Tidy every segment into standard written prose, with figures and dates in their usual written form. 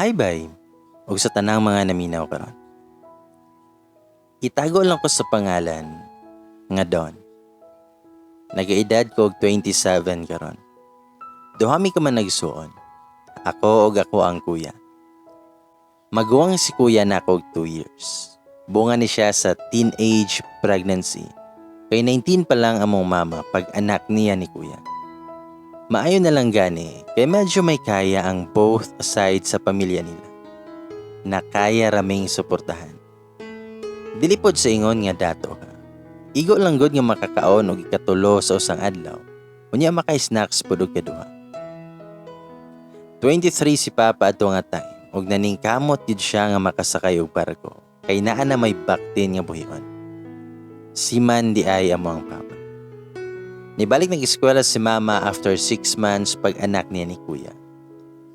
Hi bye, ug sa tanang mga naminaw karon. Itago lang ko sa pangalan nga Don. Nagaedad ko og 27 karon. Duhami ka man nagsuon. Ako og ako ang kuya. Maguwang si kuya na ako og 2 years. Bunga ni siya sa teenage pregnancy. Kay 19 pa lang among mama pag anak niya ni kuya. Maayo na lang gani kay medyo may kaya ang both side sa pamilya nila. Na kaya raming suportahan. Dilipod sa ingon nga dato ka. Igo lang gud nga makakaon og ikatulo sa usang adlaw. Unya maka-snacks pud og kaduha. 23 si Papa ato nga time ug naningkamot gid siya nga makasakay og barko kay naa na may baktin nga buhion. Si man di ay amo ang papa. Nibalik nag-eskwela si mama after 6 months pag anak niya ni kuya.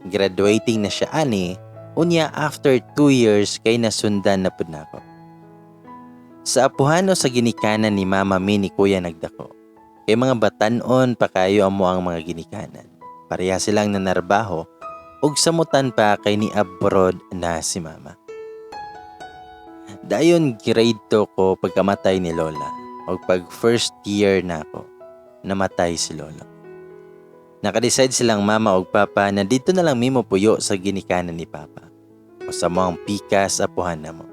Graduating na siya ani, unya after 2 years kay nasundan na pud nako. Sa apuhan o sa ginikanan ni mama mi ni kuya nagdako. Kay mga batanon pa kayo amo ang mga ginikanan. Pareha silang nanarbaho ug samutan pa kay ni abroad na si mama. Dayon grade 2 ko pagkamatay ni lola ug pag first year na ako, namatay si lolo. Nakadecide silang mama ug papa na dito na lang mimo puyo sa ginikanan ni papa. O sa mga pikas apuhan na mo.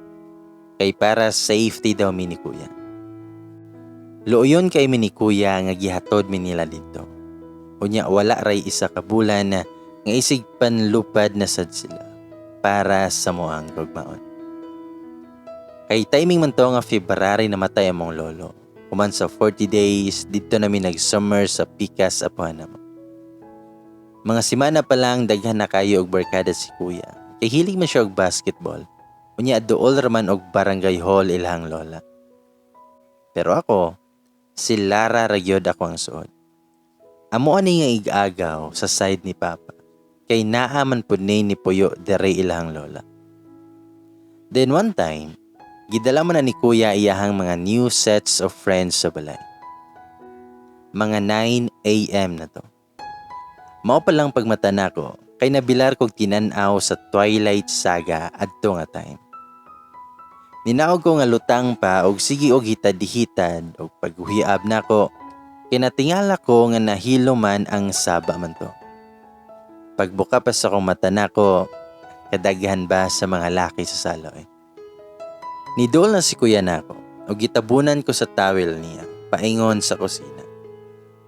Kay para safety daw mi ni kuya. Luoyon kay mi ni kuya nga gihatod mi nila dito. Unya wala ray isa ka bulan na nga isig panlupad na sad sila para sa moang gugmaon. Kay timing man to nga February namatay among lolo. Kuman sa 40 days, dito namin nag-summer sa Pikas apuhan naman. Mga simana pa lang daghan na kayo og barkada si kuya. Kay hilig man siya og basketball. Unya duol raman og barangay hall ilhang lola. Pero ako, si Lara ragyod ako ang suod. Amo ani nga igagaw sa side ni papa. Kay naaman pud ni puyo dere ilhang lola. Then one time, gidala man na ni kuya iyahang mga new sets of friends sa balay. Mga 9 a.m. na to. Mao pa lang pagmata nako kay nabilar kog tinan-aw sa Twilight Saga adto nga time. Ninaog ko nga lutang pa og sige og hitad-hitad og paghuhiab nako kinatingala ko nga nahilo man ang saba man to. Pagbuka pa sa kong mata nako, kadaghan ba sa mga laki sa saloy. Nidol na si kuya nako og gitabunan ko sa towel niya paingon sa kusina.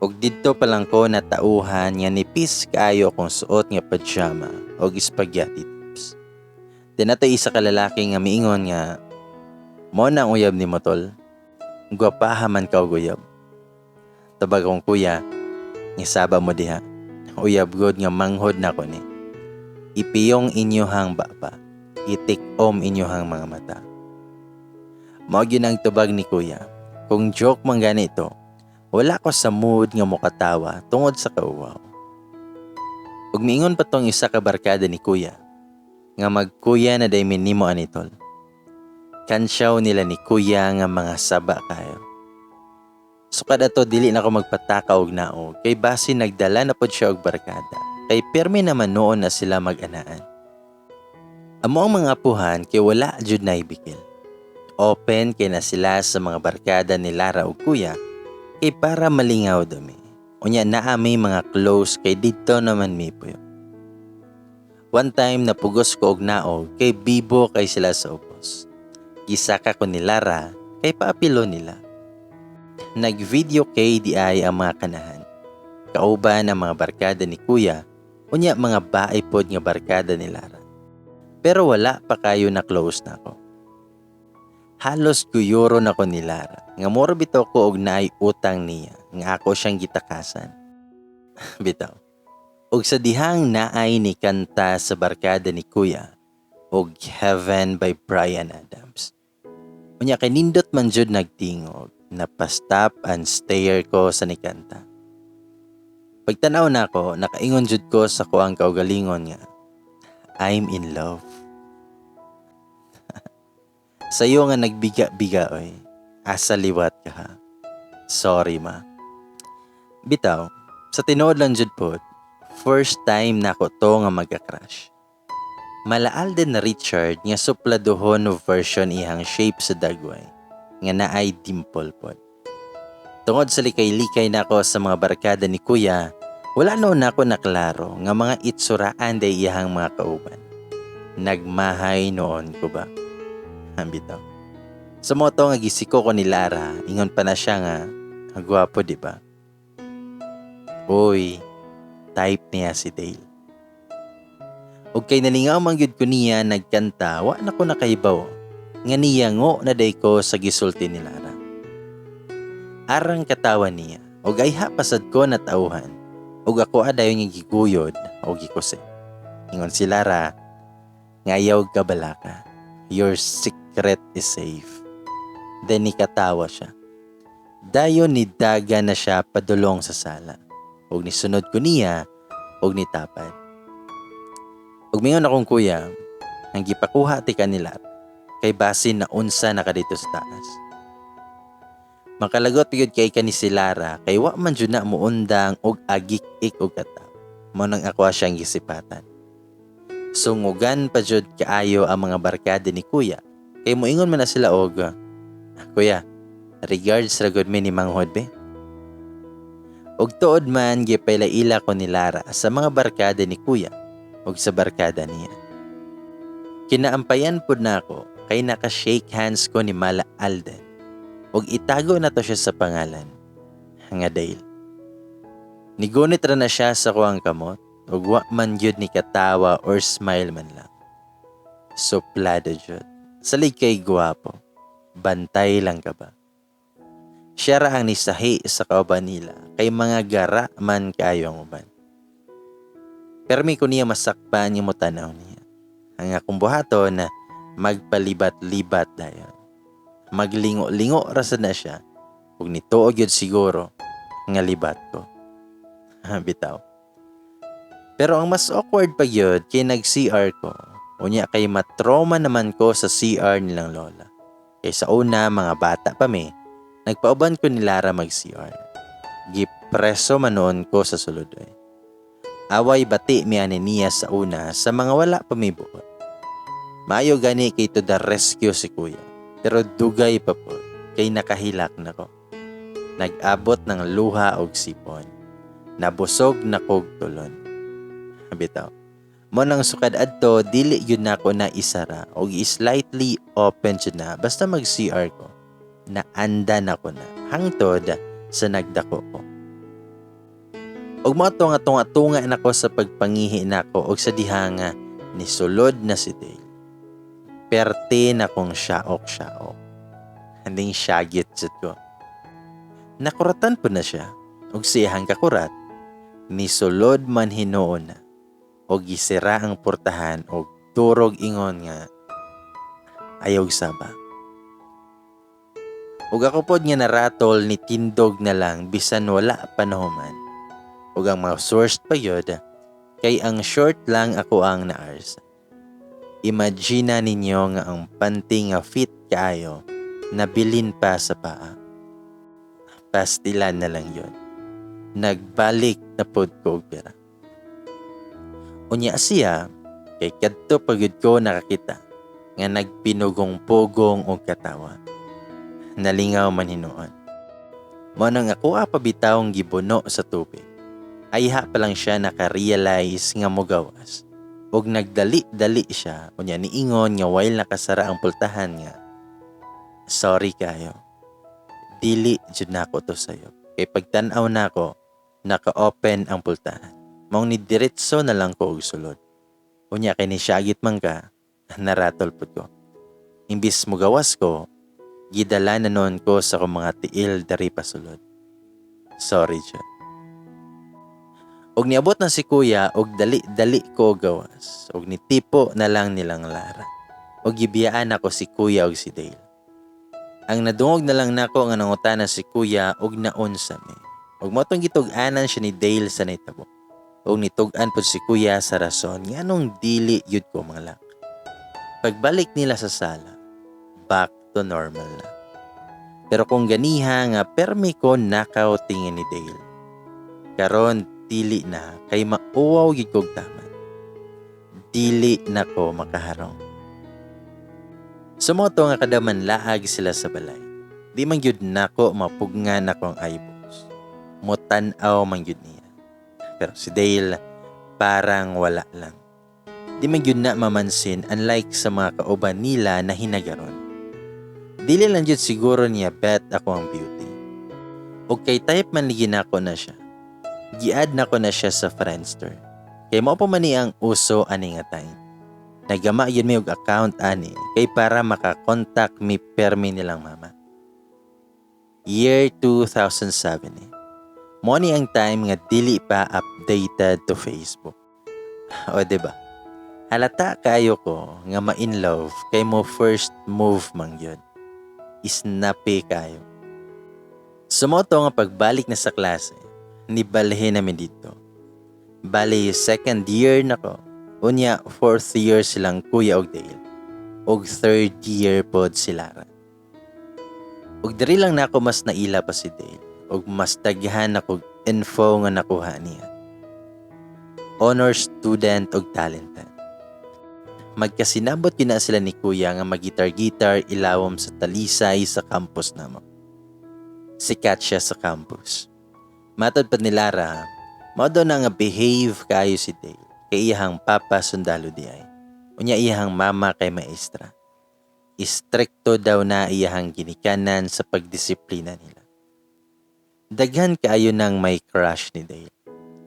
Og didto pa lang ko natauhan nga nipis kaayo kong suot nga pajama og spaghetti tops. Dinatay isa ka lalaki nga miingon nga mo na ang uyab ni motol. Gwapaha man ka og uyab. Tabag kong kuya, nga saba mo diha. Uyab god nga manghod na ko ni. Ipiyong inyohang baba. Itik-om inyohang mga mata. Mao gyud ang tubag ni kuya. Kung joke man ganito, wala ko sa mood nga mokatawa tungod sa kauwaw. Ug miingon pa tong isa ka barkada ni kuya nga magkuya na day minimo anitol. Kansyaw nila ni kuya nga mga saba kayo. Sukad ato dili na ko magpataka og naog kay base nagdala na pod siya og barkada. Kay permi naman noon na sila mag-anaan. Amo ang mga apuhan kay wala jud na ibikil. Open kay na sila sa mga barkada ni Lara ug kuya kay para malingaw dumi. Unya naa may mga close kay dito naman mi puyo. One time napugos ko og naog kay bibo kay sila sa upos. Gisaka ko ni Lara kay paapilo nila. Nag-video kay di ay ang mga kanahan. Kauban ang mga barkada ni kuya, unya mga bae pod nga barkada ni Lara. Pero wala pa kayo na close na ako. Halos guyuro na ko ni Lara. Nga moro bitaw ko og naay utang niya. Nga ako siyang gitakasan. Bitaw. Og sa dihang naay ni kanta sa barkada ni kuya. Og Heaven by Bryan Adams. Unya kay nindot man jud nagtingog. Napastop and stare ko sa nikanta. Pagtanaw na ako, nakaingon jud ko sa kuang kaugalingon nga. I'm in love. Sayo nga nagbiga-biga oy. Asa liwat ka ha. Sorry ma. Bitaw, sa tinuod lang jud pod, first time na ko to nga magka-crush. Malaal din na Richard nga supladuhon no version ihang shape sa dagway nga naay dimple pod. Tungod sa likay-likay nako sa mga barkada ni Kuya, wala noon ako naklaro nga mga itsuraan day iyahang mga kauban. Nagmahay noon ko ba? Bitaw. Sa moto nga gisiko ko ni Lara, ingon pa na siya nga, gwapo di ba? Uy, type niya si Dale. Og kay nalingaw mangyud ko niya nagkanta, wa na ko nakaibaw. Nga niya ngo na day ko sa gisulti ni Lara. Arang katawan niya, og ay hapasad ko na tauhan. Og ako adayon nga giguyod o gikuse. Ingon si Lara, ngayaw ka balaka. Your secret is safe. Then nikatawa siya. Dayon ni daga na siya padulong sa sala. Og nisunod ko niya, og nitapad. Og mingon akong kuya, ang gipakuha ti kanila, kay basin na unsa na kadito sa taas. Makalagot yun kay kani si Lara, kay wa man jud na muundang og agik-ik og kataw. Mo nang ako siyang gisipatan. Sungugan pa jud kaayo ang mga barkada ni kuya, kay moingon man na sila og, kuya, regards ra gud mi ni Manghod be. Og tuod man gipaila-ila ko ni Lara sa mga barkada ni kuya og sa barkada niya. Kinaampayan pud nako kay naka-shake hands ko ni Mala Alden og itago na to siya sa pangalan nga Dale. Nigunit ra na siya sa kuwang kamot og wa man gyud ni katawa or smile man lang. Suplado jud. Salig kay gwapo. Bantay lang ka ba? Siya ra ang nisahi sa kauban nila kay mga gara man kayo ang uban. Permi ko niya masakpan yung mutanaw niya. Ang akong buhaton na magpalibat-libat dayon. Maglingo-lingo rasa na siya ug nituog yun siguro nga libat ko. Bitaw. Pero ang mas awkward pa yun kay nag-CR ko. Unya kay matroma naman ko sa CR nilang lola. Kay sa una mga bata pa mi, nagpauban ko ni Lara mag-CR. Gipreso manoon ko sa sulod eh. Away bati mi ani niya sa una sa mga wala pa may buot. Maayo gani kay to the rescue si kuya. Pero dugay pa po kay nakahilak na ko. Nag-abot ng luha og sipon. Nabusog na kog tulon. Bitaw. Mo nang sukad adto dili yun na ko na isara og slightly open jud na basta mag-CR ko. Naanda na ko na hangtod sa nagdako ko. Og mo nga tunga-tunga nako sa pagpangihi nako og sa dihanga ni sulod na si Dale. Perte na kong syaok-syaok. Handing syagit jud ko. Nakuratan po na siya og siyahang kakurat ni sulod man hinuon na og gisira ang portahan og turog ingon nga ayaw saba. Ug ako pod nga naratol ni tindog na lang bisan wala panahuman. Ug ang mga source pa yun, kay ang short lang ako ang naarsa. Imagina ninyo nga ang panty nga fit kaayo, nabilin pa sa paa. Pastilan na lang yun. Nagbalik na pod ko og pera. Unya siya, kay kadto pagud ko nakakita, nga nagpinugong-pugong og katawa. Nalingaw man hinuon. Mo nang ako pabitawong gibuno sa tubig. Ayha pa lang siya naka-realize nga mogawas. Og nagdali-dali siya, unya niingon nga while nakasara ang pultahan nga, sorry kayo. Dili jud nako to sayo. Kay pagtan-aw nako, naka-open ang pultahan. Maong ni diretso na lang ko og sulod. Unya kay ni syagit man ka, naratol pud ko. Imbis mogawas ko, gidala na noon ko sa kong mga tiil dari pasulod. Sorry jud. Og niabot na si kuya og dali-dali ko gawas. Og nitipo na lang nilang Lara. Og gibiyaan ako si kuya og si Dale. Ang nadungog na lang nako nga nangutana si kuya og naon sa mi. Og motong gitug-anan siya ni Dale sa naitabo. Og nitug-an pod si kuya sa rason nga anong dili yud ko manglak. Pagbalik nila sa sala, back to normal na. Pero kung ganiha nga permi ko nakaw tingin ni Dale. Karon dili na kay mauwaw gid kog taman. dili nako makaharong. Sumoto nga kada manlaag sila sa balay. Di man gyud nako mapugngan akong eyeballs. Mutan-aw man gyud niya. Pero si Dale parang wala lang. Di man gyud na mamansin unlike sa mga kauban nila na hinagaron. Dili lang gyud siguro niya bet ako ang beauty. O kay type man ligin ako na siya. Gi-add na ko na siya sa Friendster. Kay mao pa man ni ang uso ani nga time. Nagama yun may og account ani kay para makakontak mi permi nilang mama. Year 2007 eh. Mo ni ang time nga dili pa updated to Facebook. O diba? Halata kayo ko nga ma-in love kay mo first move man yun. Snappy kayo. Sumoto nga pagbalik na sa klase, nibalhin namin dito. Bali, second year na ko. Unya, fourth year silang Kuya og Dale. Og third year pod si Lara. Og diri lang na ako mas naila pa si Dale. Og mas daghan ako info nga nakuha niya. Honor student og talented. Magkasinabot yun na sila ni Kuya nga magitar-gitar ilawom sa talisay sa campus namo. Sikat siya sa campus. Matod pa ni Lara, mao daw na nga behave kayo si Dale. Kay iyahang papa sundalo di ay. Unya iyahang mama kay maestra. Istrikto daw na iyahang ginikanan sa pagdisiplina nila. Daghan kaayo nang may crush ni Dale.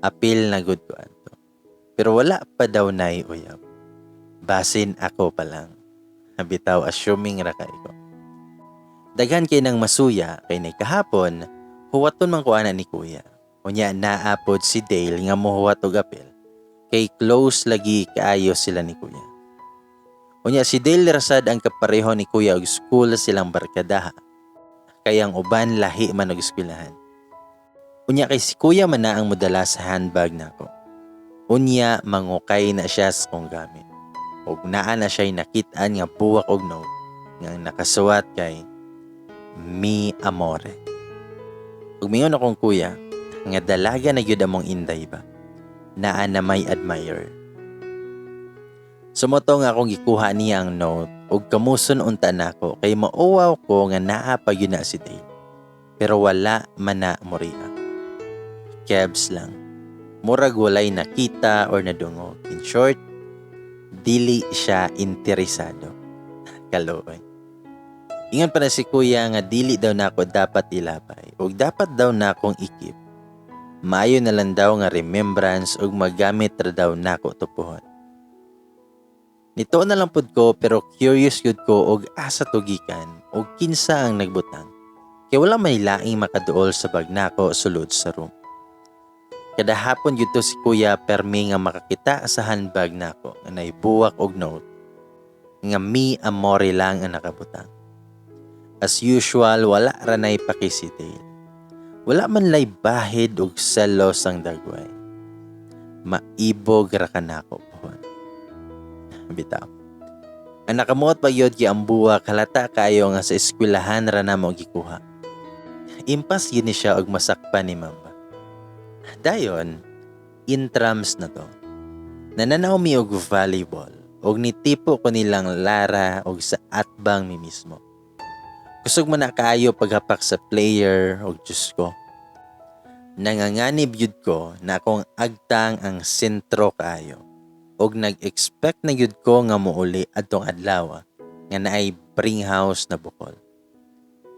Apil na good ko anto. Pero wala pa daw na uyab. Basin ako pa lang. Bitaw assuming ra kay ko. Daghan kay nang masuya kay nay kahapon, huwaton man ko ana ni Kuya. Unya naapod si Dale nga mohuwat og apil. Kay close lagi kaayo sila ni Kuya. Unya si Dale rasad ang kapareho ni Kuya og school silang barkadaha. Kay ang uban lahi man og eskwelahan. Unya kay si Kuya man na ang modala sa handbag nako. Unya mangukay na siya sa kong gamit. Og naa na siya'y nakitaan nga buwak og note nga nakasuwat kay Mi Amore. Ug mingon akong Kuya nga dalaga na gyud among inday ba. Naa na may admire. Sumoto nga akong gikuha niya ang note ug kamuson unta nako kay mauwaw ko nga naa pa gyud na si Dale. Pero wala man na moriya. Kebs lang. Murag walay nakita or nadungog. In short, dili siya interesado. Kaloy. Ingon pa na si Kuya nga dili daw nako dapat ilabay ug dapat daw nakong ikip. Maayo na lang daw nga remembrance ug magamit ra daw nako tupuhon. Nito na lang pud ko pero curious yun ko og asa tugikan og kinsa ang nagbutang. Kaya wala may laing makaduol sa bag nako sulod sa room. Kada hapon yun to si Kuya permi nga makakita sa handbag nako nga naibuwak og note nga Mi Amore lang ang nakabutang. As usual, wala ranay pakisitil. Wala man lay bahid og selos ang dagway. Maibog ra kanako pohon. Bitaw. Ang nakamuot pa yun ang buwak halata kayo nga sa eskwelahan ra na mo gikuha. Impas yun siya og masakpan ni Mamba. Dayon, intrams na to. Nananaw mi og volleyball og nitipo ko nilang Lara og sa atbang mi mismo. Kusog man na kaayo paghapak sa player og Diyos ko. Nanganganib yun ko na akong agtang ang sentro kaayo. Og nag-expect na yun ko nga muuli adtong adlaw nga naay bring house na bukol.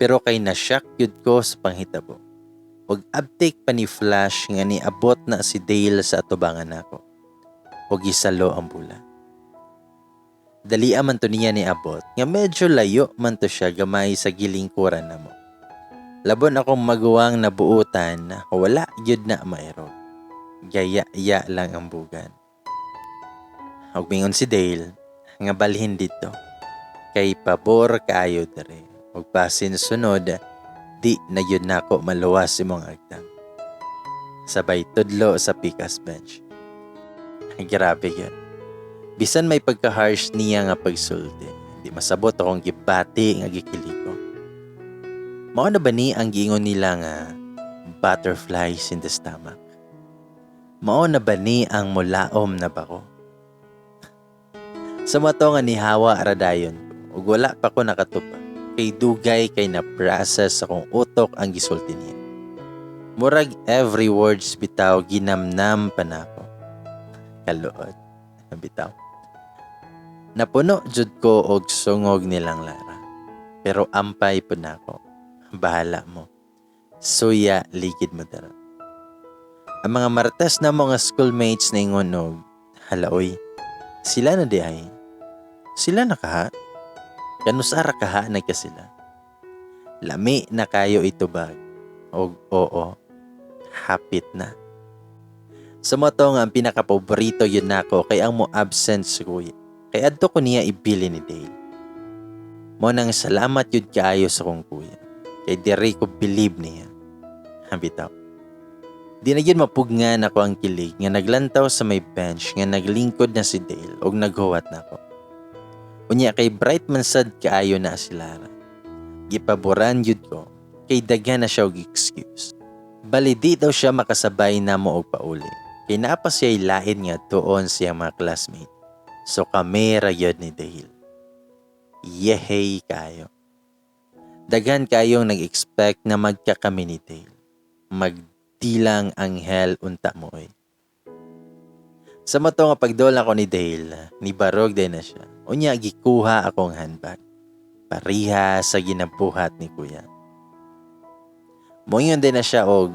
Pero kay na-shock yun ko sa panghitabo. Og uptake pa ni Flash nga niabot na si Dale sa atubangan nako. Og isalo ang bula. Dalia man to niya ni abot nga medyo layo man to siya gamay sa gilingkuran namo. Labon akong maguwang nabuutan na wala gyud na maerog. Gaya-ya lang ang bugan. Og mingon si Dale nga balhin dito. Kay pabor kaayo dere. Og pasin sunod di na yun nako maluwas imong agtang. Sabay tudlo sa pikas bench. Grabe yun. Bisan may pagka-harsh niya nga pagsulti, di masabot akong gibati nga gikiliko. Mao na ba ni ang giingon nila nga butterflies in the stomach? Mao na ba ni ang mulaom na bako? Sa mato nga ni Hawa radayon ko, ug wala pa ko nakatupa. Kay dugay kay na-process akong utok ang gisulti niya. Murag every words bitaw ginamnam pa nako. Kaluot. Bitaw. Napuno jud ko og sungog nilang Lara. Pero ampay po nako. Bahala mo. Suya ligid mo dara. Ang mga martes na mga schoolmates na ingon og, halaoy, sila na di ay. Sila na kaha. Kanusara kaha na ka sila. Lami na kayo itubag. Og oo, hapit na. Sa moto nga ang pinakapaborito yun nako kay ang mo absent si kuya. Kay adto ko niya ibili ni Dale. Mo nang salamat yun kaayo sa kong kuya. Kay diri ko believe niya. Habitaw. Di na yun mapugngan ako ang kilig nga naglantaw sa may bench nga naglingkod na si Dale og naghuwat na ako. Unya kay bright man sad kaayo na si Lara. Gipaboran yun ko kay daghan na siya og excuse. Bali di daw siya makasabay na mo og pauli. Kay naapa siya ilain nga doon siyang mga classmate. So kami rayod ni Dale. Yehey kayo. Daghan kayong nag-expect na magkakami ni Dale. Magdilang anghel unta mo eh. Sa mato nga pagdola ko ni Dale, ni barog din na siya. Unya gikuha akong handbag. Pariha sa ginabuhat ni kuya. Moingon din na siya og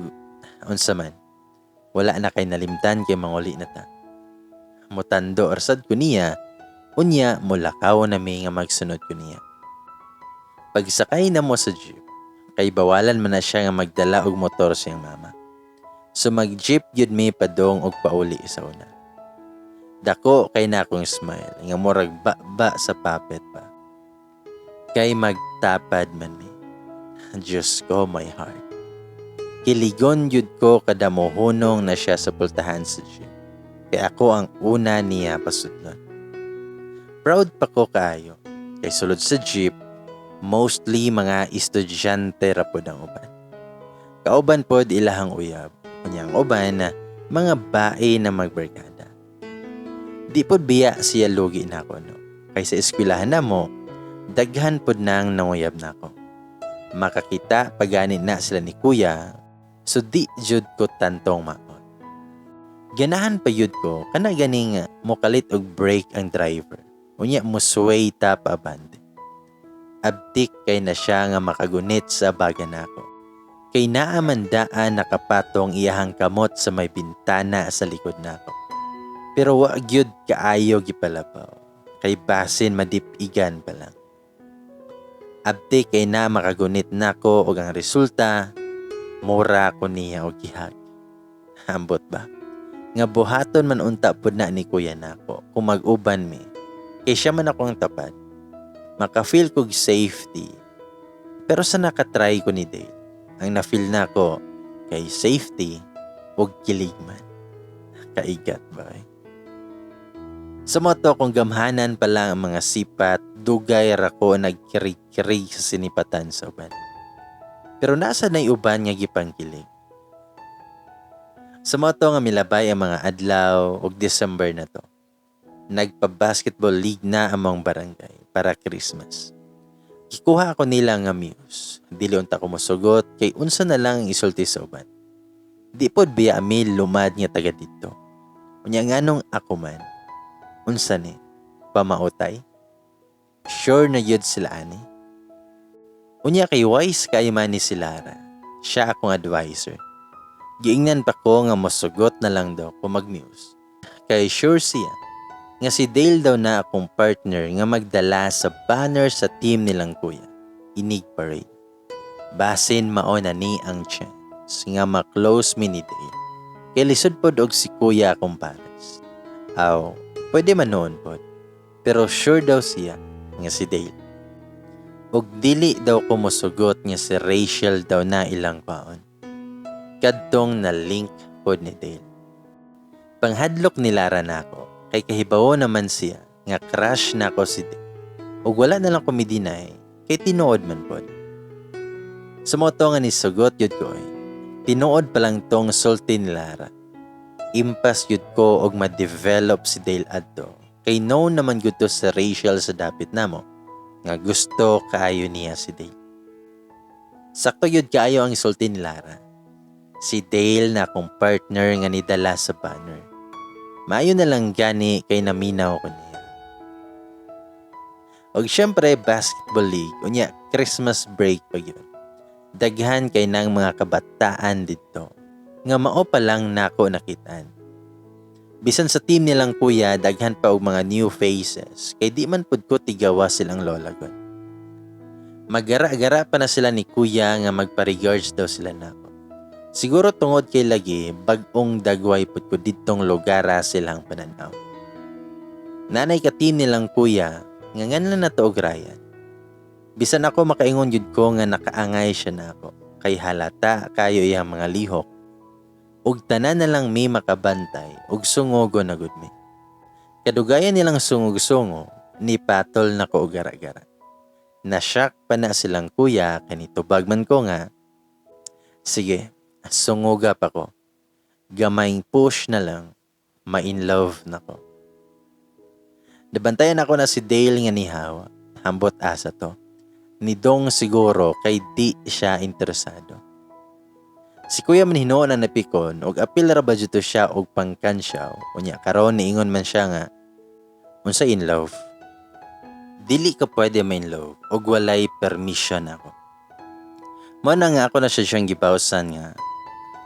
unsa man. Wala na kay nalimtan kay manguli na ta. Mutando arsad ko niya, unya mulakaw na may nga magsunod ko niya. Pagsakay na mo sa jeep, kay bawalan man na siya nga magdala og motor siyang mama. So mag-jeep yun may padong og pauli sa una. Dako kay na akong smile, nga murag ba sa puppet pa. Kay magtapad man mi. Diyos ko, my heart. Kiligon yun ko kada mohunong na siya sa pultahan sa jeep. Kaya ako ang una niya pasudlon. Proud pa ko kaayo. Kay sulod sa jeep, mostly mga estudyante ra pod ang uban. Kauban pod ilahang uyab. Kunyang uban na mga bae na magbarkada. Di pod biya siya lugi na ako no. Kay sa eskwelahan na mo, daghan pod nang nanguyab na ako. Makakita pagani na sila ni kuya, so di jud ko tantong maon. Ganahan pa yud ko, kana ganing mokalit og brake ang driver. Unya mo sway ta pa abante. Abdik kay na siya nga makagunit sa baga nako. Kay naamandaan nakapatong iyahang kamot sa may bintana sa likod nako. Pero wa gyud kaayo gipalabaw. Kay basin madipigan pa lang. Abdik kay na makagunit nako og ang resulta mura ko niya og gihag. Ambot ba? Nga buhaton man unta pod na ni kuya nako kung mag-uban mi. Kay siya man akong tapat. Maka-feel kog safety. Pero sa nakatry ko ni Dale, ang na-feel na ko kay safety ug kilig man. Kaigat ba eh? Sa moto kung gamhanan pa lang ang mga sipat, dugay ra ko nagkirig-kirig sa sinipatan sa uban. Pero nasa na'y uban nga gipangkilig. Sa moto nga milabay ang mga adlaw ug December na to. Nagpa-basketball league na among barangay para Christmas. Gikuha ako nila nga muse. Dili unta ko mosugot kay unsa na lang isulti sa uban. Di pod biya mi lumad nga taga dito. Unya nganong ako man. Unsa ni? Pamautay? Sure na yun sila ani. Unya kay wise kay man ni si Lara. Siya akong advisor. Giingnan pa ko nga mosugot na lang daw ko mag-muse. Kay sure siya nga si Dale daw na akong partner nga magdala sa banner sa team nilang kuya. Inig parade. Basin mao na ni ang chance nga ma-close mi ni Dale. Kay lisod pod og si kuya akong pares. Aw, pwede man noon pod. Pero sure daw siya nga si Dale. Og dili daw ko mosugot nga si Rachel daw na ilang paon. Kadtong na link pod ni Dale. Panghadlok ni Lara nako kay kahibawo naman siya nga crush nako si Dale. Ug wala na lang ko midinay kay tinuod man pod. Sa moto nga ni sugot yun ko eh. Tinuod pa lang tong sulti ni Lara. Impas yun ko og ma-develop si Dale adto Kay known naman gud to sa Rachel sa dapit namo nga gusto kaayo niya si Dale. Sakto yun kaayo ang isulti ni Lara. Si Dale na akong partner nga nidala sa banner. Maayo na lang gani kay naminaw ko niya. Og syempre basketball league unya Christmas break pa yun. Daghan kay nang mga kabataan dito nga mao pa lang nako nakitaan. Bisan sa team nilang kuya daghan pa og mga new faces kay di man pud ko tigawa silang lola gon. Magara-gara pa na sila ni kuya nga magpa-regards daw sila nako. Siguro tungod kay lagi bag-ong dagway pud ko didtong lugara silang pananaw. Nanay ka team nilang kuya nga nganlan na to og Ryan. Bisan ako makaingon yun ko nga nakaangay siya na ako. Kay halata kayo iyang mga lihok. Ug tanan na lang may makabantay ug sungogo na gud mi. Kadugayan nilang sungog-sungo ni patol na ko og gara-gara. Nasyak pa na silang kuya kanito bagman ko nga. Sige, sungoga pa ko. Gamayng push na lang, ma-in love na ko. Nabantayan ako na si Dale nga ni Hawa. Hambot asa to. Ni Dong siguro kay di siya interesado. Si kuya man hinoon ang napikon og apil ra ba dito siya og pangkansyaw. Unya karon niingon man siya nga unsa in love. Dili ka pwede ma in love og walay permission ako. Mao na nga ako na siyang gibawsan nga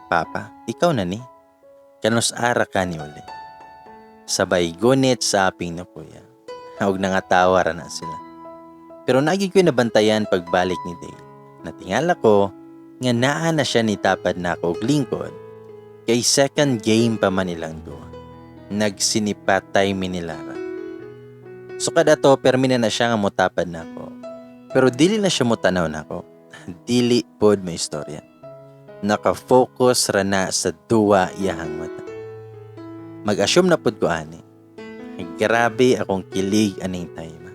Papa, ikaw na ni. Kanus ara ka ni uli. Sabay gunit sa aping na kuya. Og nangatawa ra na sila. Pero nagi ko nabantayan pagbalik ni Dale. Natingala ko nga naa na siya nitapad na ako og lingkod. Kay second game pa man nilang duha. Nagsinipatay mi ni Lara. So kada to permina na siya nga motapad na ako. Pero dili na siya motanaw na ako. Dili pod may istorya. Naka-focus ra na sa duwa iyahang mata. Mag-assume na pod ko ani. Grabe akong kilig aning time.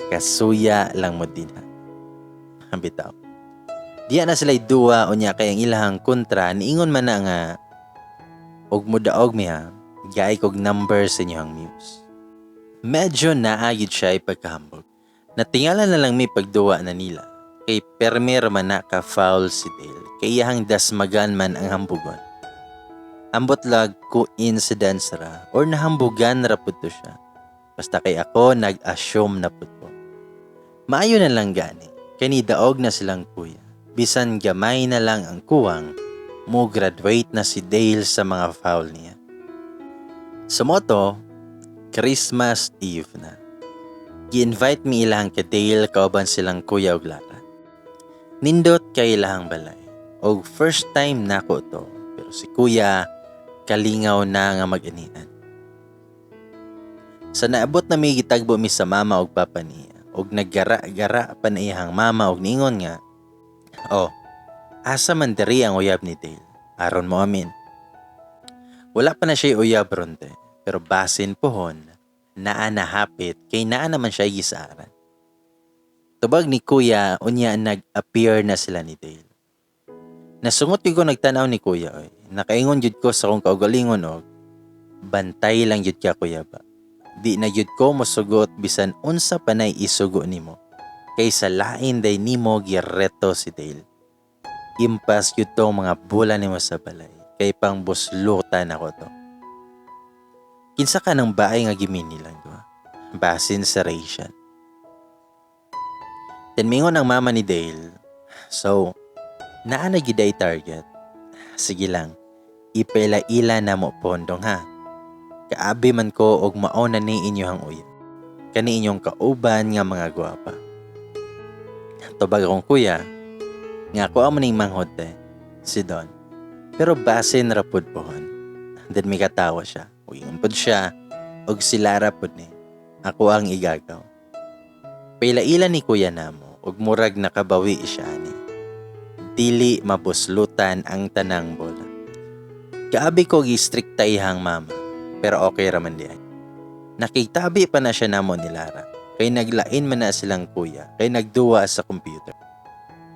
Kasuya lang mo din ha. Bitaw. Diya na sila'y duwa o niya kayang ilahang kontra niingon man na nga og mudaog mi ha. Gay kog number sa inyong muse. Medyo naagid siya ipagkahambog. Natingala na lang mi pagduwa na nila. Kay permer man na ka-foul si Dale. Kay iyahang dasmagan man ang hambugon. Ambot lag coincidence ra or nahambugan ra pud to siya. Basta kay ako nag-assume na pud ko. Maayo na lang gani, kani daog na silang kuya. Bisan gamay na lang ang kuwang, mo graduate na si Dale sa mga foul niya. Sumoto, Christmas Eve na. Gi-invite mi ilang ka Dale kauban silang kuya og Lara. Nindot kay ilahang balay. Og first time nako to, pero si kuya kalingaw na nga mag-anian. Sa naabot na may gitagbo mi sa mama og papa niya. Og naggara-gara pa na iyang mama og ningon nga, "Oh, asa man diri ang uyab ni Dale? Aron mo amin." Wala pa na siya uyab ronte, pero basin pohon, naa nahapit kay naa naman siya gisaran. Tubag ni kuya, unya nag-appear na sila ni Dale. Nasungot ko nagtanaw ni kuya, oy. Nakaingon jud ko sa kong kaugalingon og, bantay lang jud ka kuya ba. Di na yun ko mosugot bisan unsa panay isugo nimo. Kaysa lain day nimo gireto si Dale. Impas yun tong mga bola nimo sa balay. Kay pang buslutan ako to. Kinsa ka ng baay nga gimini lang do. Basin sa Rachel. Tinmingon ang mama ni Dale. So, naa na giday target. Sige lang, ipaila-ila na mo pondong ha. Kaabi man ko og mao na ni inyohang uya. Kani inyong kauban nga mga gwapa. Tubag akong kuya, nga ako amo ning manghote, si Don. Pero basin ra pud pohon. Then may katawa siya. Uingon pud siya, og si Lara pud ni. Ako ang igagaw. Paila-ila ni kuya namo, og murag nakabawi siya ni. Dili mabuslutan ang tanang bola. Kaabi ko gi-strikta ihang mama. Pero okay raman diyan. Nakitabi pa na siya namo ni Lara. Kay naglain man na silang kuya. Kay nagduwa sa computer.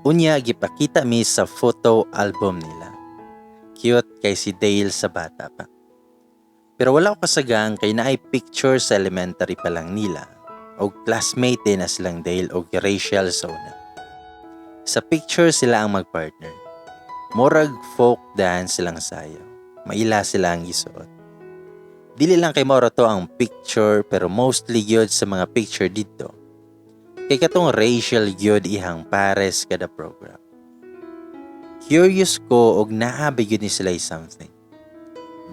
Unya, gipakita mi sa photo album nila. Cute kay si Dale sa bata pa. Pero wala ko kasagang kay naay picture sa elementary pa lang nila o classmate din na silang Dale o Rachel sa una. Sa picture sila ang magpartner. Murag folk dance silang sayaw. Maila sila ang isuot. Dili lang kay Mauro to ang picture pero mostly gyud sa mga picture dito. Kay katong Rachel gyud ihang pares kada program. Curious ko og naabi gyud ni sila something.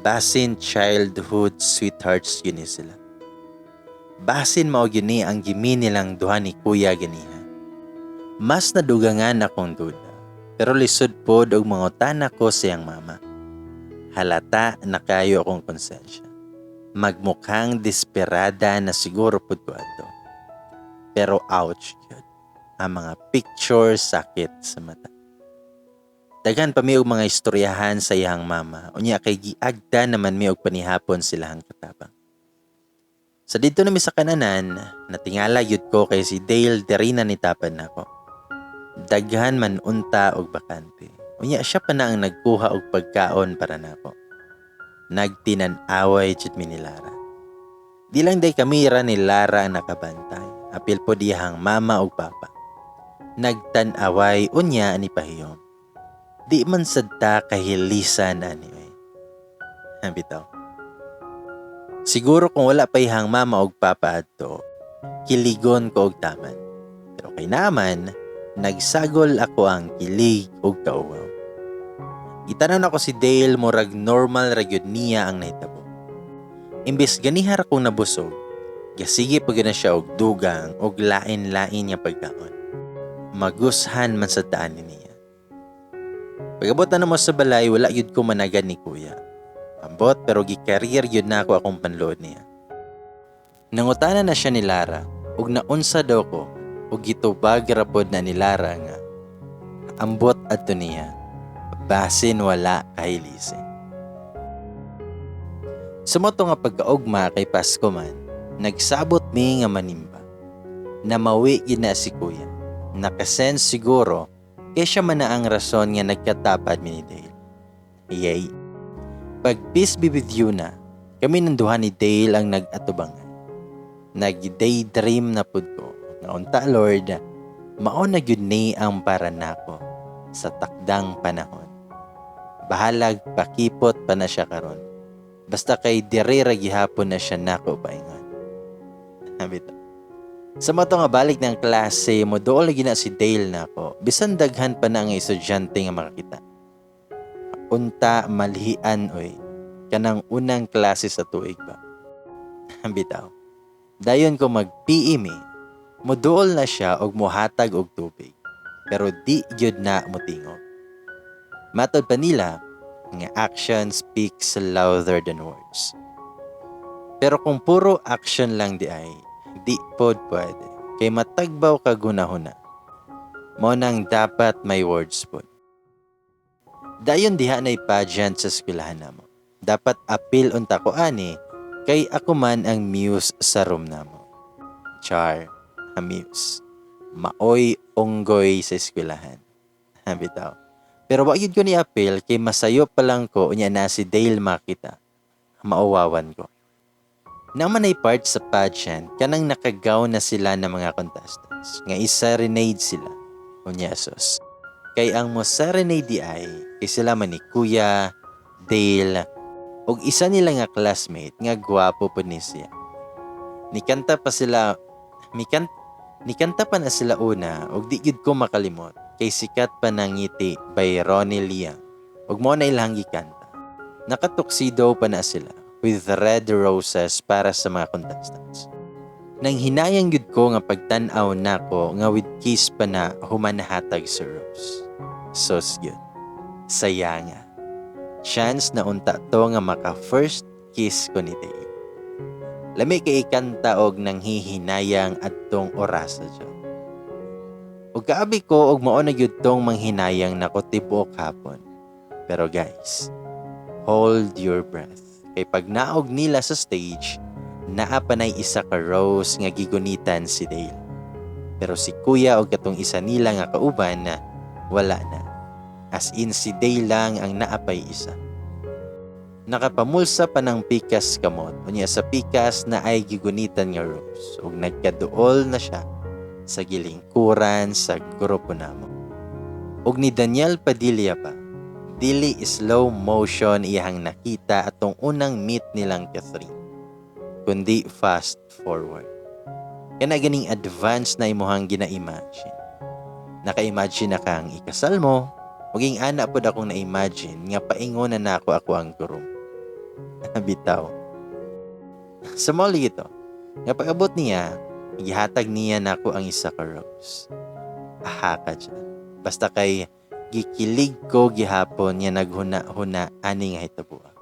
Basin childhood sweethearts yun ni sila. Basin mao gyud ni ang gimi nilang duha ni Kuya ganiha. Mas nadugangan akong duda. Pero lisod pod og mangutan ako siyang mama. Halata na kayo akong konsensya. Magmukhang desperada na siguro pod ko ato. Pero ouch yun. Ang mga picture sakit sa mata. Daghan pa mi og mga istoryahan sa iyang mama. Unya kay giagda naman mi og panihapon silahang katabang. Sa dito na mi sa kananan, natingala yud ko kay si Dale diri na nitapan nako. Daghan man unta og bakante. Unya siya pa na ang nagkuha og pagkaon para nako. Nagtinan-away jud mi ni Lara. Di lang day kamera ni Lara ang nakabantay. Apil po diyang mama og papa. Nagtan-away unya ni pahiyom. Di man sadta kahilisan ani oy. Bitaw. Siguro kung wala pa ihang mama og papa adto, kiligon ko og taman. Pero kay naman, nagsagol ako ang kilig og kauwaw. Gitanan ako si Dale murag normal ra gyud niya ang nahitabo. Imbes ganihar akong nabusog, gasige pa na siya og dugang og lain-lain niya pagkaon. Magushan man sa taan niya. Pagabot na mo sa balay, wala yun ko managan ni Kuya. Ambot pero gi-career yun na ako akong panlood niya. Nangutana na siya ni Lara, ug naunsa daw ko, ug gitubag rapod na ni Lara nga. Ambot adto niya, basin wala kahilisin. Sumoto nga pagkaugma kay Pasko man, nagsabot mi nga manimba. Namawi yun na si Kuya. Nakasense siguro, kaya siya man na ang rason nga nagkatapad mi ni Dale. Yay. Pag peace be with you na, kami nanduha ni Dale ang nag-atubangan. Nag-daydream na pud ko. Naunta Lord, mao na gyud ni ang para nako sa takdang panahon. Bahalag pakipot pa na siya karon. Basta kay dire ra gihapon na siya nako paingon. Habito. Sa mato nga balik ng klase, modool lagi na si Dale nako. Bisan daghan pa na ang estudyante nga makakita. Unta malhian oy. Kanang unang klase sa tuig ba. Bitaw. Dayon ko mag-PE mi. Modool na siya og mohatag og tubig. Pero di gyud na motingog. Matod pa nila nga action speaks louder than words. Pero kung puro action lang di ay, di pod pwede. Kay matagbaw ka gunahuna. Mo nang dapat may words pod. Dayon diha na pageant sa eskwelahan namo. Dapat apil unta ko ani kay ako man ang muse sa room namo. Char, a muse. Maoy onggoy sa eskwelahan. Bitaw. Pero wa gyud ko ni apil kay masayo pa lang ko unya na si Dale makita. Mauwawan ko. Naman ay part sa pageant, kanang nakagaw na sila ng mga contestants. Nga isa-serenade sila. Unyasos. Kay ang mo serenade ay, kay sila man ni Kuya, Dale, og isa nila nga classmate nga gwapo po ni siya. Nikanta pa na sila una, og di gid ko makalimot. Kay sikat pa ng ngiti by Ronnie Liang. Og mo na ilang gikanta. Nakatuksido pa na sila with red roses para sa mga contestants. Nang hinayang yun ko nga pagtanaw nako nga with kiss pa na humanahatag sa rose. Sos yun. Saya nga. Chance na unta to nga maka first kiss ko ni Dale. Lami kay ikanta og nang hihinayang adtong orasa dyan. Og kaabi ko og mao na gyud tong manghinayang nako tibuok hapon. Pero guys, hold your breath. Kay pag naog nila sa stage, naa pa nay isa ka rose nga gigunitan si Dale. Pero si Kuya og katong isa nila nga kauban na wala na. As in si Dale lang ang naapay isa. nakapamulsa pa ng pikas kamot. Unya sa pikas na ay gigunitan nga Rose. Ug nagkaduol na siya sa gilingkuran sa grupo namo. Ug ni Daniel Padilla pa, dili slow motion iyang nakita atong unang meet nilang Catherine, kundi fast forward. Kana ganing advance na imuhang gina-imagine. Naka-imagine na kang ikasal mo, maging ana pod akong na-imagine nga paingon na nako ako ang groom. Bitaw. Sa mali ito, nga pag-abot niya, gihatag niya nako ang isa ka rose. Aha ka dyan. Basta kay gikilig ko gihapon niya naghuna-huna ani nga hitabuha.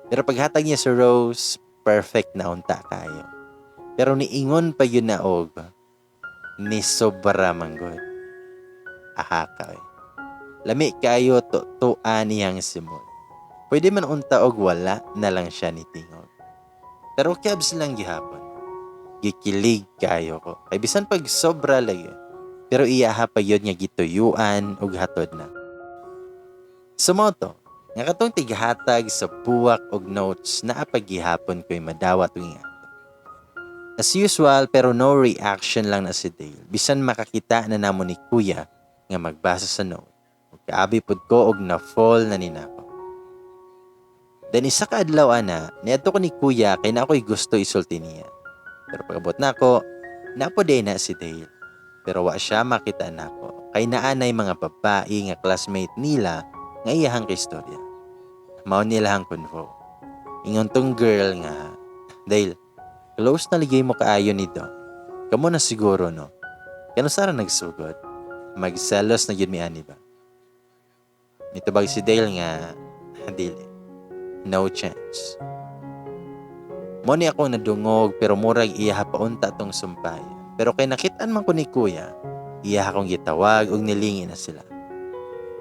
Pero paghatag niya sa rose, perfect na unta kayo. Pero niingon pa yun na og, ni sobra manggod. Aha ka eh. Lami kayo tuan niyang simod. Pwede man unta og wala na lang siya ni tingog. Pero kabs lang gihapon. Gikilig kayo ko. Kay bisan pag sobra lagi. Pero iyaha pa yun nga gituyuan ug hatod na. Sumoto, nga katong tighatag sa buwak og notes na apagihapon ko'y madawat tuwing ato. As usual, pero no reaction lang na si Dale. Bisan makakita na namo ni Kuya nga magbasa sa note. Ug kaabi pod ko og na-fall na ninako. Then isa ka adlaw ana, niadto ko ni Kuya kay na ako'y gusto isulti niya. Pero pagabot nako, napoday na si Dale. Pero wa siya makita nako. Kay naanay mga babae nga classmate nila nga iyahang kaistorya. Mao nila hang convo. Ingon tong girl nga, Dale, close na ligay mo kaayo nito. Kamo na siguro no. Kano sara nagsugod? Magselos na yun mi ani ba? Nitubag si Dale nga, dili. No chance. Mo ni ako nadungog pero murag iyaha paunta tong sumpay. Pero kay nakitaan man ko ni Kuya, iyaha kong gitawag ug nilingi na sila.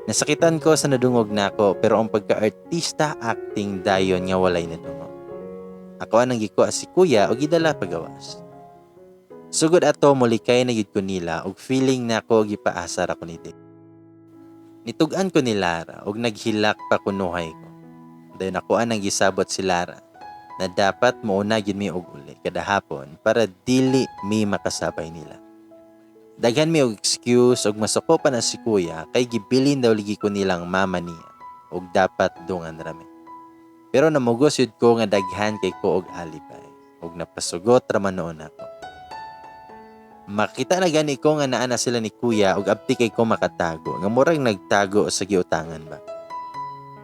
Nasakitan ko sa nadungog nako pero ang pagka-artista acting dayon nga walay nadungog. Ako anang gikuha si Kuya ug gidala pagawas. Sugod ato mulikay na gid ko nila ug feeling nako gipaasar ako ni Dale. Nitugan ko ni Lara ug naghilak pa kunuhay ko. Dayon ako anang gisabot si Lara na dapat mauna gid mi og uli kada hapon para dili mi makasabay nila. Daghan mi og excuse ug masuko pa na si Kuya kay gibilin daw ligi ko nilang mama niya ug dapat dungan rami. Pero namugos yun ko nga daghan kay ko og alibay ug napasugot ra man noon ako. Makita na gani ko nga naa na sila ni Kuya ug abti kay ko makatago nga murag nagtago sa giutangan ba.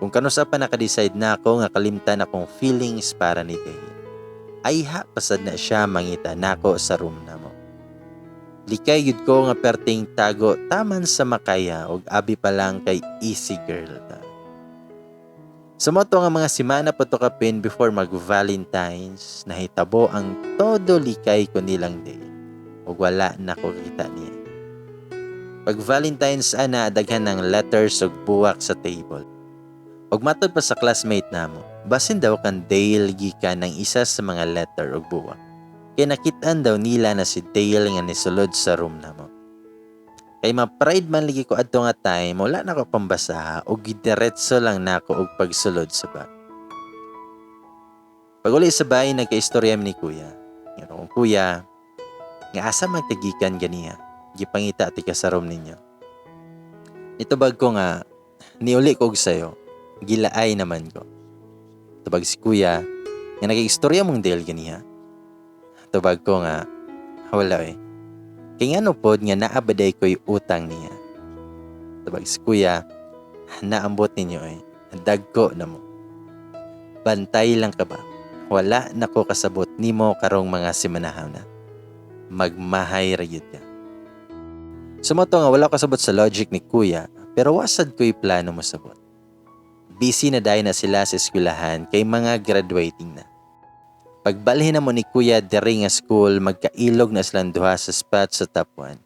Kung kanusa pa nakadecide na ako nga kalimtan akong feelings para ni Dale. Ay pasad na siya mangita nako sa room na mo. Likay yun ko nga perting tago taman sa makaya og abi pa lang kay easy girl ta. Sumoto nga mga simana pa to kapin before mag-Valentine's nahitabo ang todo likay ko nilang Dale og wala na ko kita niya. Pag Valentine's ana daghan ng letters ug buwak sa table. Og matod pa sa classmate namo, basin daw kan Dale gikan ng isa sa mga letter ug buwak. Kaya nakitaan daw nila na si Dale nga nisulod sa room namo. Kay ma-pride man ligi ko adto nga time, wala na ko pambasaha og gidiretso lang nako og pagsulod sa bag. Pag uli sa bahay nagkaistorya ni Kuya. Nga kung Kuya, nga asa magkagikan ganiya, gipangita ti ka sa room ninyo. Nitubag ko nga niuli ko og sayo. Gilaay naman ko. Tubag si Kuya, nga nag-istorya mong Dale ganiha. Tubag ko nga, wala eh. Kaya nga no pod nga naabaday ko'y utang niya. Tubag si Kuya, naambot ninyo eh. Dagko na mo. Bantay lang ka ba? Wala na ko kasabot nimo karong mga simanahaw na. Magmahay rayod ka. Sumoto nga wala ko kasabot sa logic ni Kuya, pero wasad ko'y plano mo sabot. Busy na dahil na sila sa eskwelahan kay mga graduating na. Pagbalhin na mo ni Kuya diri nga school, magkailog na silang duha sa spot sa top 1.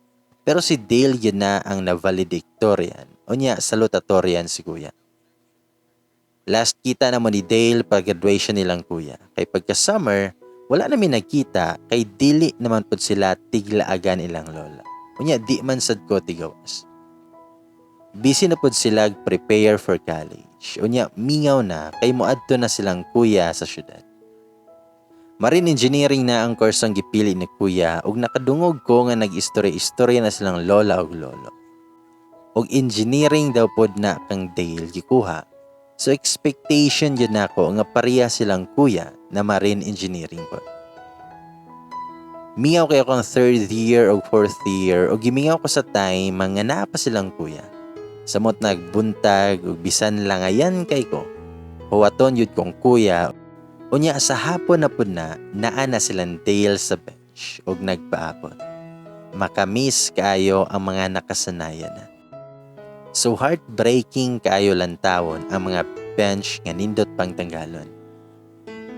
Pero si Dale yun na ang na-valedictorian o niya salutatorian si Kuya. Last kita na mo ni Dale pag graduation nilang Kuya. Kay pagka-summer, wala namin nagkita kay dili naman po sila tiglaagan ilang lola. O niya di man sad ko tigawas. Busy na pod sila prepare for college. Unya mingaw na kay moadto na silang kuya sa syudad. Marine engineering na ang kursong gipili ni kuya ug nakadungog ko nga nag-istorya-istorya na silang lola ug lolo. Og engineering daw pod na kang Dale gikuha. So expectation yun nako nga pareha silang kuya na marine engineering po. Mingaw kayo kong 3rd year o 4th year o gimingaw ko sa time mga naa pa silang kuya. Samot nagbuntag ug bisan lang ayan kay ko. Huwaton yun kong kuya. Unya sa hapon na pud na naa na silang Dale sa bench ug nagpaabot. Makamiss kaayo ang mga nakasanayan na. So heartbreaking kaayo lantawon ang mga bench nga nindot pang tanggalon.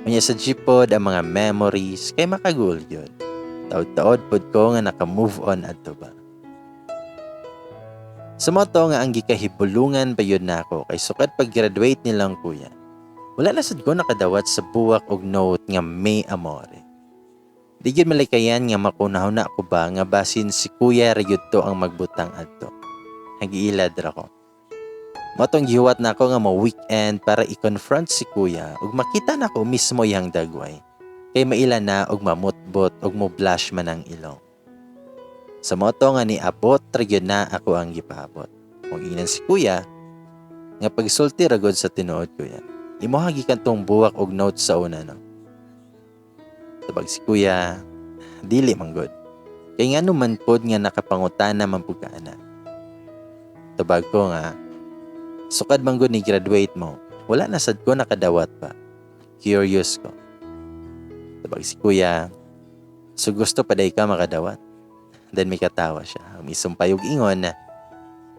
Unya sa jipod ang mga memories kay makagul yun. Taod-taod pod ko nga naka-move on adto ba. Sumoto nga ang gikahibulungan pa yun nako kay sukad pag-graduate nilang kuya. Wala na sad ko nakadawat sa buwak og note nga may amore. Di gyud malikayan nga makunaw na ako ba nga basin si kuya ra gyud to ang magbutang adto. Nagiilad ra ko. Matong gihuwat na ako nga mo weekend para i-confront si kuya ug makita na ko mismo yang dagway. Kay maila na og mamutbot og mo blush man ang ilong. Sa moto nga ni abot ra gyud na ako ang gipaabot. Kung inan si kuya nga pagsulti ra gud sa tinuod kuya. Imo hagi kantong buwak og note sa una no. Tabag si kuya, dili man gud. Kay ngano man pod nga nakapangutana man pud ka ana. Tabag ko nga, sukad man gud ni graduate mo. Wala na sad ko nakadawat pa. Curious ko. Tabag si kuya, so gusto pa day ka makadawat. Then may katawa siya. Misumpay og ingon na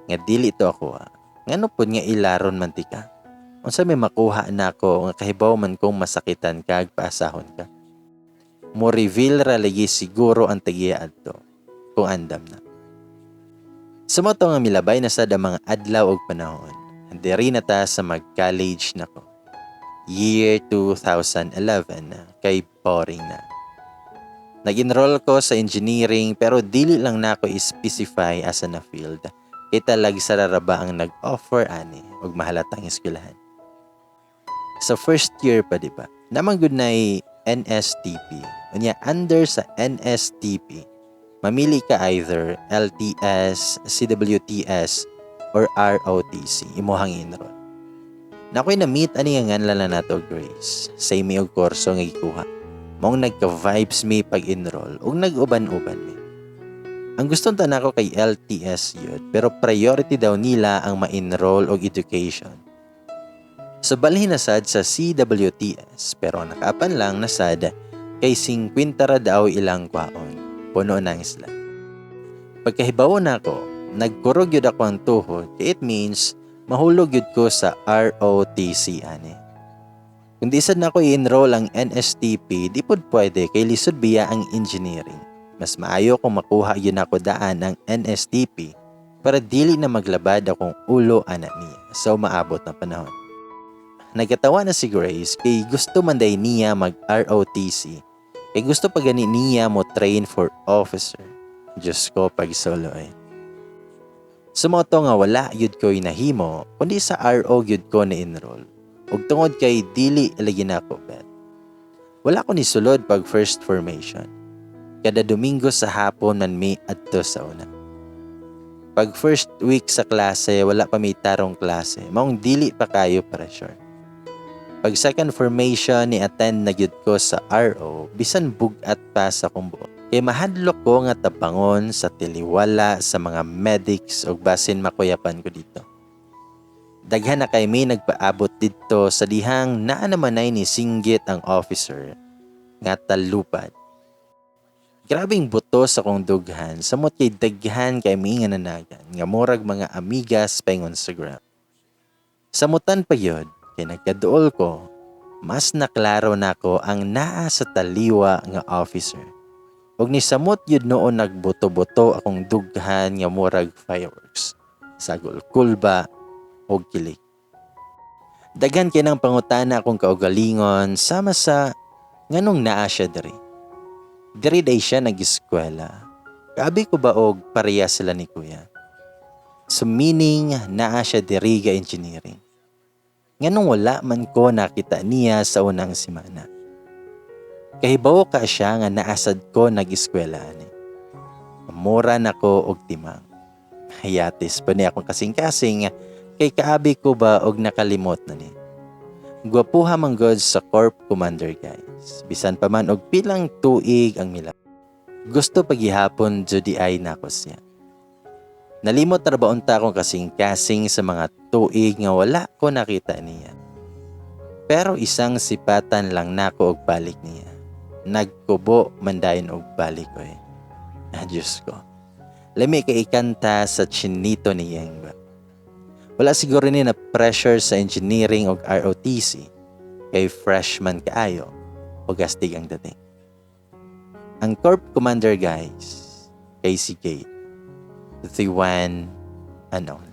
nga dili to ako ngano pod nga ilaron man ti ka. Unsa may makuha na ako nga kahibaw man kong masakitan ka ag paasahon ka. Mo reveal ra lagi siguro ang tagiya adto kung andam na. Sumoto nga milabay na sad ang mga adlaw og panahon. Diri na ta sa mag-college nako. Year 2011 na kay boring na. Nag-enroll ko sa engineering pero dili lang na ako i-specify asa na field. Kita lag sa raraba ang nag-offer ani og mahalatang eskwelahan. Sa first year pa diba, naman good na NSTP. Unya under sa NSTP, mamili ka either LTS, CWTS, or ROTC. Imuhang enroll. Nakoy na-meet ani nga nganlan na nato Grace. Same og kurso nga gikuha. Maong nagka-vibes mi pag-enroll ug nag-uban-uban mi. Ang gusto ta nako kay LTS yun, pero priority daw nila ang ma-enroll og education. So balhin na sad sa CWTS, pero nakapan lang na sad kay 50 ra daw ilang kwaon. Puno na ang isla. Pagkahibaw na ako, nagkurog yun ako ang tuhod, kaya it means mahulog yun ko sa ROTC ani. Kung di sad na ako i-enroll ang NSTP, di pod pwede kay lisod biya ang engineering. Mas maayo kung makuha yun ako daan ang NSTP para dili na maglabad akong ulo ana niya. So maabot na panahon. Nagkatawa na si Grace kay gusto man day niya mag-ROTC. Kay gusto pa gani niya mo train for officer. Diyos ko pag solo eh. Sumoto nga wala yun ko'y nahimo, kundi sa RO yun ko na-enroll. Ug tungod kay dili lagi na ako bet. Wala ko ni sulod pag first formation. Kada Domingo sa hapon man may adto sa una. Pag first week sa klase, wala pa may tarong klase. Maong dili pa kayo pressure. Pag second formation ni attend na gyud ko sa RO, bisan bugat pa sa kong buot. Kay mahadlok ko nga tabangon sa tiliwala sa mga medics o basin makuyapan ko dito. Daghan na kay may nagpaabot dito sa dihang naa naman ay ni singgit ang officer nga talupad. Grabing buto sa kong dughan, samot kay daghan kay may nga nanagan nga murag mga amigas pa yung Instagram. Samutan pa yun, kay nagkaduol ko, mas naklaro na ko ang naa sa taliwa nga officer. Ug ni samot yun noon nagbuto-buto akong dughan nga murag fireworks. Sagol kulba o kilik. Daghan kay nang pangutana akong kaugalingon sama sa nganong naa siya diri. Diri day siya nag-eskwela. Kabi ko ba og pareha sila ni kuya. So meaning naa siya diriga engineering. Nganong wala man ko nakita niya sa unang simana. Kahibaw ka siya nga naasad ko nag-eskwela ani. Mura na ko og timang. Hayatis pa niya akong kasing-kasing kay kaabi ko ba og nakalimot na ni. Gwapuha man god sa Corp Commander guys. Bisan pa man og pilang tuig ang mila. Gusto paghihapon judi ay nakos niya. Nalimot ra ba unta akong kasing-kasing sa mga tuig nga wala ko nakita niya. Pero isang sipatan lang nako og balik niya. Nagkubo mandayon og balik ko eh. Diyos ko. Lami kay ikanta sa chinito ni Yengba. Wala siguro ni na pressure sa engineering o ROTC kay freshman kaayo o gastig ang dating. Ang Corp Commander guys, kay si Kate, the one and only.